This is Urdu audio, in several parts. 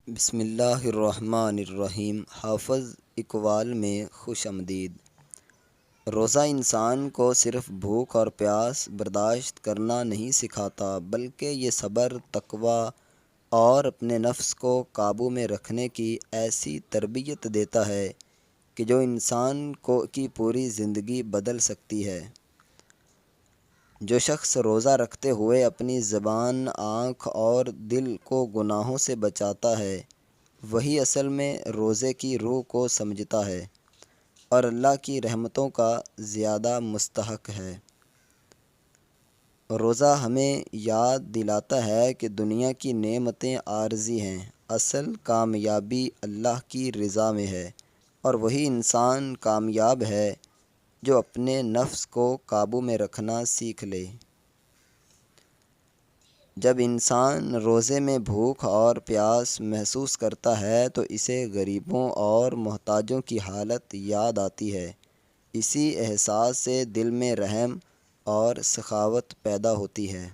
بسم اللہ الرحمن الرحیم۔ حافظ اقبال میں خوش آمدید۔ روزہ انسان کو صرف بھوک اور پیاس برداشت کرنا نہیں سکھاتا، بلکہ یہ صبر، تقوی اور اپنے نفس کو قابو میں رکھنے کی ایسی تربیت دیتا ہے کہ جو انسان کی پوری زندگی بدل سکتی ہے۔ جو شخص روزہ رکھتے ہوئے اپنی زبان، آنکھ اور دل کو گناہوں سے بچاتا ہے، وہی اصل میں روزے کی روح کو سمجھتا ہے اور اللہ کی رحمتوں کا زیادہ مستحق ہے۔ روزہ ہمیں یاد دلاتا ہے کہ دنیا کی نعمتیں عارضی ہیں، اصل کامیابی اللہ کی رضا میں ہے، اور وہی انسان کامیاب ہے جو اپنے نفس کو قابو میں رکھنا سیکھ لے۔ جب انسان روزے میں بھوک اور پیاس محسوس کرتا ہے تو اسے غریبوں اور محتاجوں کی حالت یاد آتی ہے۔ اسی احساس سے دل میں رحم اور سخاوت پیدا ہوتی ہے۔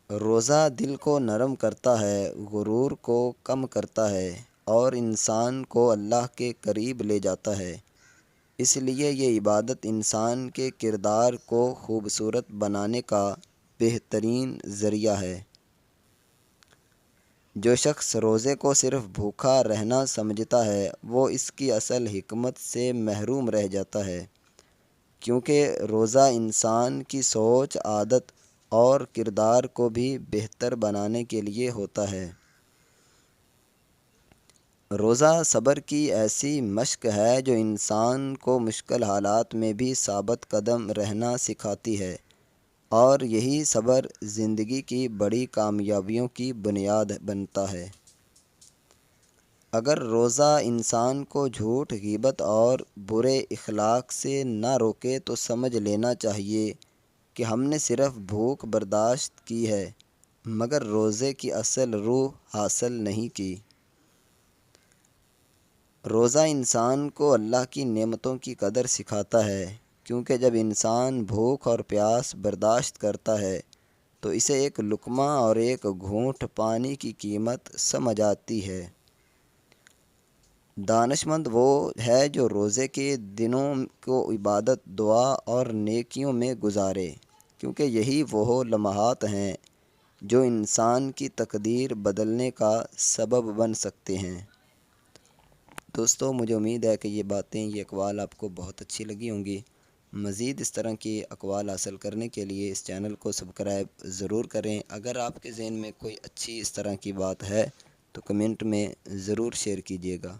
روزہ دل کو نرم کرتا ہے، غرور کو کم کرتا ہے اور انسان کو اللہ کے قریب لے جاتا ہے۔ اس لیے یہ عبادت انسان کے کردار کو خوبصورت بنانے کا بہترین ذریعہ ہے۔ جو شخص روزے کو صرف بھوکا رہنا سمجھتا ہے، وہ اس کی اصل حکمت سے محروم رہ جاتا ہے، کیونکہ روزہ انسان کی سوچ، عادت اور کردار کو بھی بہتر بنانے کے لیے ہوتا ہے۔ روزہ صبر کی ایسی مشق ہے جو انسان کو مشکل حالات میں بھی ثابت قدم رہنا سکھاتی ہے، اور یہی صبر زندگی کی بڑی کامیابیوں کی بنیاد بنتا ہے۔ اگر روزہ انسان کو جھوٹ، غیبت اور برے اخلاق سے نہ روکے تو سمجھ لینا چاہیے کہ ہم نے صرف بھوک برداشت کی ہے، مگر روزے کی اصل روح حاصل نہیں کی۔ روزہ انسان کو اللہ کی نعمتوں کی قدر سکھاتا ہے، کیونکہ جب انسان بھوک اور پیاس برداشت کرتا ہے تو اسے ایک لقمہ اور ایک گھونٹ پانی کی قیمت سمجھ آتی ہے۔ دانشمند وہ ہے جو روزے کے دنوں کو عبادت، دعا اور نیکیوں میں گزارے، کیونکہ یہی وہ لمحات ہیں جو انسان کی تقدیر بدلنے کا سبب بن سکتے ہیں۔ دوستو، مجھے امید ہے کہ یہ اقوال آپ کو بہت اچھی لگی ہوں گی۔ مزید اس طرح کی اقوال حاصل کرنے کے لیے اس چینل کو سبسکرائب ضرور کریں۔ اگر آپ کے ذہن میں کوئی اچھی اس طرح کی بات ہے تو کمنٹ میں ضرور شیئر کیجیے گا۔